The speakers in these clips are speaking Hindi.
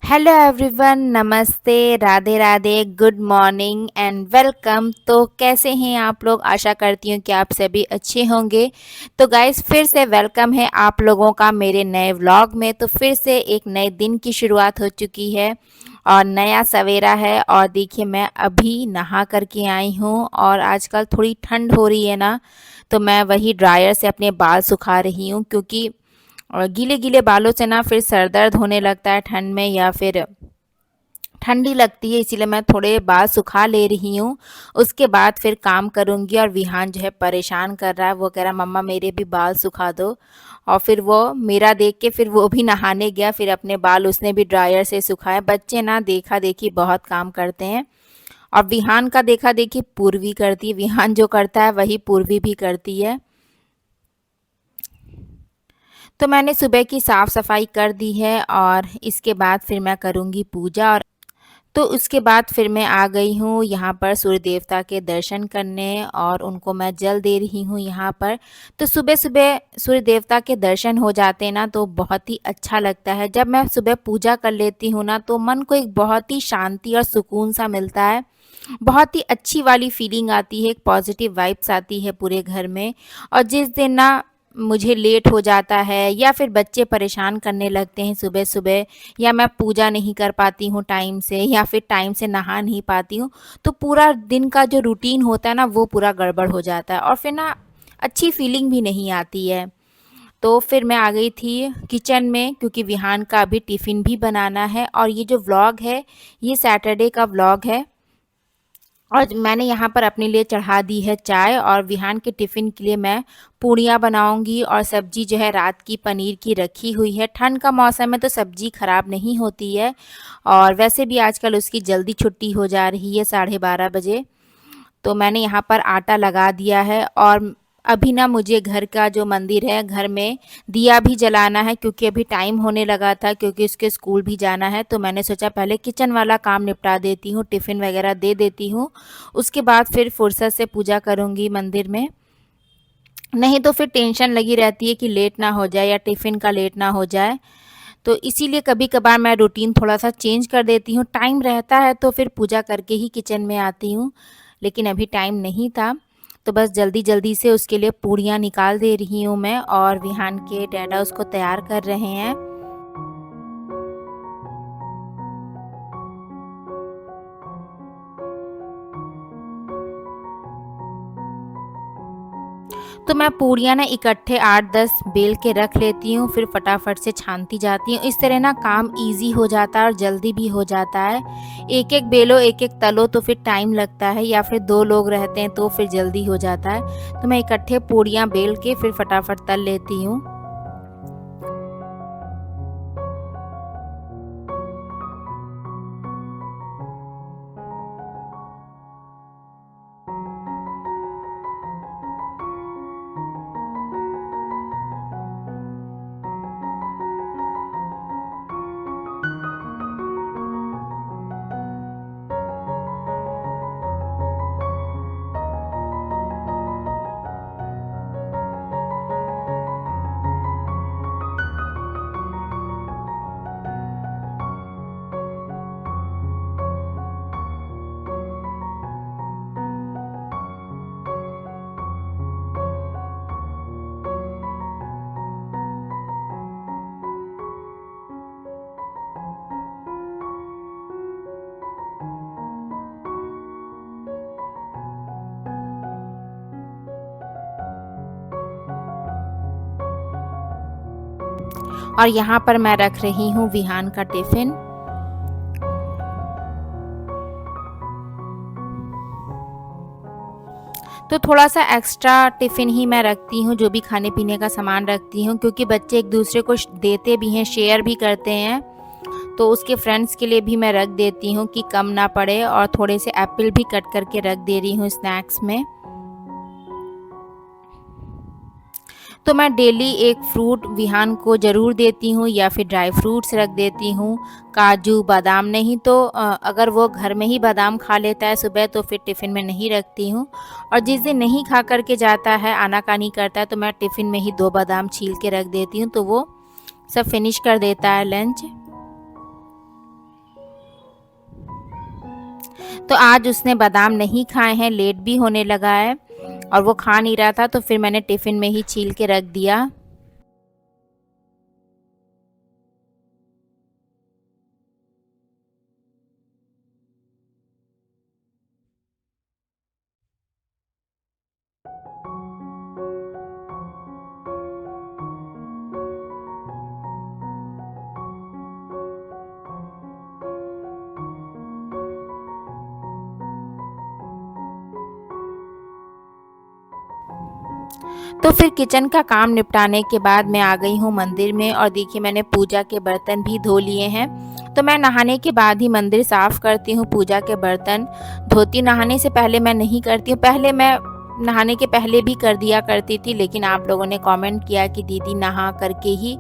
हेलो एवरीवन, नमस्ते, Radhe Radhe, good morning and welcome. तो कैसे हैं आप लोग? आशा करती हूँ कि आप सभी अच्छे होंगे। तो गाइस, फिर से वेलकम है आप लोगों का मेरे नए व्लॉग में। तो फिर से एक नए दिन की शुरुआत हो चुकी है और नया सवेरा है। और देखिए, मैं अभी नहा करके आई हूँ और आजकल थोड़ी ठंड हो रही है ना, तो मैं वही ड्रायर से अपने बाल सुखा रही हूँ, क्योंकि और गीले गीले बालों से ना फिर सर दर्द होने लगता है ठंड में, या फिर ठंडी लगती है, इसीलिए मैं थोड़े बाल सुखा ले रही हूँ। उसके बाद फिर काम करूँगी। और विहान जो है परेशान कर रहा है, वो कह रहा मम्मा मेरे भी बाल सुखा दो। और फिर वो मेरा देख के फिर वो भी नहाने गया, फिर अपने बाल उसने भी ड्रायर से सुखाए। बच्चे ना देखा देखी बहुत काम करते हैं। और विहान का देखा देखी पूर्वी करती है, विहान जो करता है वही पूर्वी भी करती है। तो मैंने सुबह की साफ़ सफाई कर दी है और इसके बाद फिर मैं करूँगी पूजा। और तो उसके बाद फिर मैं आ गई हूँ यहाँ पर सूर्य देवता के दर्शन करने, और उनको मैं जल दे रही हूँ यहाँ पर। तो सुबह सुबह सूर्य देवता के दर्शन हो जाते हैं ना, तो बहुत ही अच्छा लगता है। जब मैं सुबह पूजा कर लेती हूँ ना, तो मन को एक बहुत ही शांति और सुकून सा मिलता है। बहुत ही अच्छी वाली फीलिंग आती है, एक पॉजिटिव वाइब्स आती है पूरे घर में। और जिस दिन ना मुझे लेट हो जाता है, या फिर बच्चे परेशान करने लगते हैं सुबह सुबह, या मैं पूजा नहीं कर पाती हूँ टाइम से, या फिर टाइम से नहा नहीं पाती हूँ, तो पूरा दिन का जो रूटीन होता है ना, वो पूरा गड़बड़ हो जाता है और फिर ना अच्छी फीलिंग भी नहीं आती है। तो फिर मैं आ गई थी किचन में, क्योंकि विहान का अभी टिफ़िन भी बनाना है। और ये जो व्लॉग है, ये सैटरडे का व्लॉग है। और मैंने यहाँ पर अपने लिए चढ़ा दी है चाय, और विहान के टिफ़िन के लिए मैं पूड़ियाँ बनाऊँगी। और सब्ज़ी जो है रात की पनीर की रखी हुई है। ठंड का मौसम है तो सब्ज़ी ख़राब नहीं होती है, और वैसे भी आजकल उसकी जल्दी छुट्टी हो जा रही है 12:30 बजे। तो मैंने यहाँ पर आटा लगा दिया है। और अभी ना मुझे घर का जो मंदिर है, घर में दिया भी जलाना है, क्योंकि अभी टाइम होने लगा था, क्योंकि उसके स्कूल भी जाना है। तो मैंने सोचा पहले किचन वाला काम निपटा देती हूँ, टिफ़िन वगैरह दे देती हूँ। उसके बाद फिर फुर्सत से पूजा करूँगी मंदिर में। नहीं तो फिर टेंशन लगी रहती है कि लेट ना हो जाए, या टिफ़िन का लेट ना हो जाए। तो इसीलिए कभी-कभार मैं रूटीन थोड़ा-सा चेंज कर देती हूँ। टाइम रहता है तो फिर पूजा करके ही किचन में आती हूँ, लेकिन अभी टाइम नहीं था, तो बस जल्दी-जल्दी से उसके लिए पूड़ियाँ निकाल दे रही हूँ मैं। और विहान के डैडा उसको तैयार कर रहे हैं। तो मैं पूड़ियाँ ना इकट्ठे 8-10 बेल के रख लेती हूँ, फिर फटाफट से छानती जाती हूँ। इस तरह ना काम ईज़ी हो जाता है और जल्दी भी हो जाता है। एक-एक बेलो, एक-एक तलो तो फिर टाइम लगता है, या फिर 2 लोग रहते हैं तो फिर जल्दी हो जाता है। तो मैं इकट्ठे पूड़ियाँ बेल के फिर फटाफट तल लेती हूँ। और यहाँ पर मैं रख रही हूँ विहान का टिफ़िन। तो थोड़ा-सा एक्स्ट्रा टिफ़िन ही मैं रखती हूँ, जो भी खाने-पीने का सामान रखती हूँ, क्योंकि बच्चे एक-दूसरे को देते भी हैं, शेयर भी करते हैं। तो उसके फ्रेंड्स के लिए भी मैं रख देती हूँ कि कम ना पड़े। और थोड़े से एप्पल भी कट करके रख दे रही हूँ स्नैक्स में। तो मैं डेली एक फ्रूट विहान को ज़रूर देती हूँ, या फिर ड्राई फ्रूट्स रख देती हूँ, काजू बादाम। नहीं तो अगर वो घर में ही बादाम खा लेता है सुबह, तो फिर टिफ़िन में नहीं रखती हूँ। और जिस दिन नहीं खा कर के जाता है, आनाकानी करता है, तो मैं टिफ़िन में ही 2 बादाम छील के रख देती हूँ, तो वो सब फिनिश कर देता है लंच। तो आज उसने बादाम नहीं खाए हैं, लेट भी होने लगा है और वो खा नहीं रहा था, तो फिर मैंने टिफ़िन में ही छील के रख दिया। तो फिर किचन का काम निपटाने के बाद मैं आ गई हूँ मंदिर में और देखिए मैंने पूजा के बर्तन भी धो लिए हैं। तो मैं नहाने के बाद ही मंदिर साफ़ करती हूँ, पूजा के बर्तन धोती नहाने से पहले मैं नहीं करती हूँ। पहले मैं नहाने के पहले भी कर दिया करती थी, लेकिन आप लोगों ने कमेंट किया कि दीदी नहा करके ही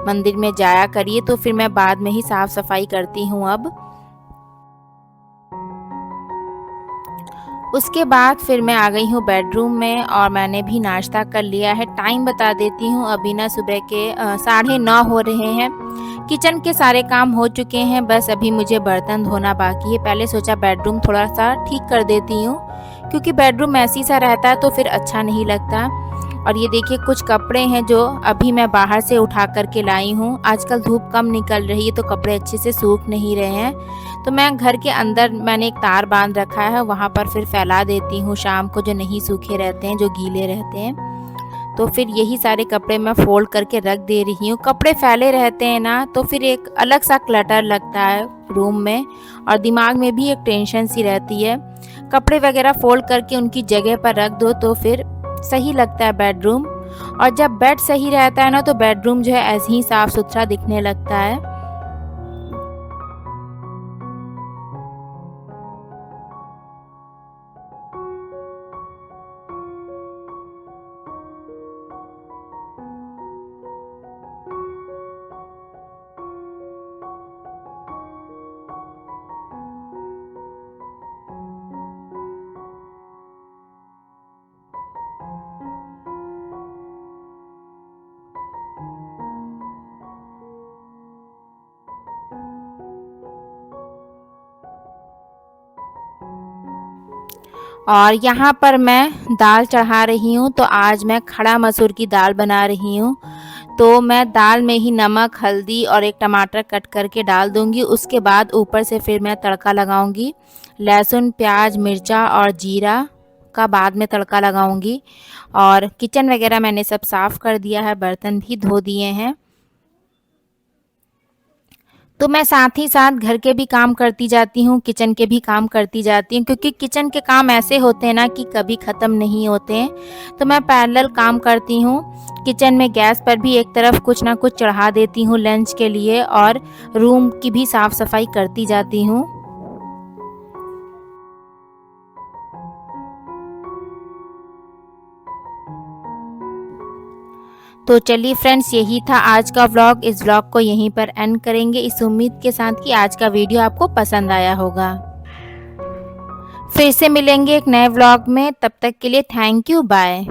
मंदिर में जाया करिए, तो फिर मैं बाद में ही साफ़ सफाई करती हूँ अब। उसके बाद फिर मैं आ गई हूँ बेडरूम में और मैंने भी नाश्ता कर लिया है। टाइम बता देती हूँ, अभी ना सुबह के 9:30 हो रहे हैं। किचन के सारे काम हो चुके हैं, बस अभी मुझे बर्तन धोना बाकी है। पहले सोचा बेडरूम थोड़ा-सा ठीक कर देती हूँ, क्योंकि बेडरूम मैसी सा रहता है तो फिर अच्छा नहीं लगता। और ये देखिए कुछ कपड़े हैं जो अभी मैं बाहर से उठा कर के लाई हूँ। आजकल धूप कम निकल रही है तो कपड़े अच्छे से सूख नहीं रहे हैं। तो मैं घर के अंदर मैंने एक तार बांध रखा है, वहाँ पर फिर फैला देती हूँ शाम को, जो नहीं सूखे रहते हैं, जो गीले रहते हैं। तो फिर यही सारे कपड़े मैं फ़ोल्ड करके रख दे रही हूँ। कपड़े फैले रहते हैं ना तो फिर एक अलग सा क्लटर लगता है रूम में और दिमाग में भी एक टेंशन सी रहती है। कपड़े वगैरह फ़ोल्ड करके उनकी जगह पर रख दो तो फिर सही लगता है बेडरूम। और जब बेड सही रहता है ना तो बेडरूम जो है ऐसे ही साफ़ सुथरा दिखने लगता है। और यहाँ पर मैं दाल चढ़ा रही हूँ, तो आज मैं खड़ा मसूर की दाल बना रही हूँ। तो मैं दाल में ही नमक, हल्दी और एक टमाटर कट करके डाल दूँगी। उसके बाद ऊपर से फिर मैं तड़का लगाऊँगी। लहसुन, प्याज, मिर्चा और जीरा का बाद में तड़का लगाऊँगी। और किचन वगैरह मैंने सब साफ़ कर दिया है, बर्तन भी धो दिए हैं। तो मैं साथ ही साथ घर के भी काम करती जाती हूँ, किचन के भी काम करती जाती हूँ, क्योंकि किचन के काम ऐसे होते हैं ना कि कभी ख़त्म नहीं होते हैं। तो मैं पैरेलल काम करती हूँ। किचन में गैस पर भी एक तरफ कुछ ना कुछ चढ़ा देती हूँ लंच के लिए और रूम की भी साफ़ सफाई करती जाती हूँ। तो चलिए फ्रेंड्स, यही था आज का व्लॉग। इस व्लॉग को यहीं पर एंड करेंगे, इस उम्मीद के साथ कि आज का वीडियो आपको पसंद आया होगा। फिर से मिलेंगे एक नए व्लॉग में, तब तक के लिए थैंक यू, बाय।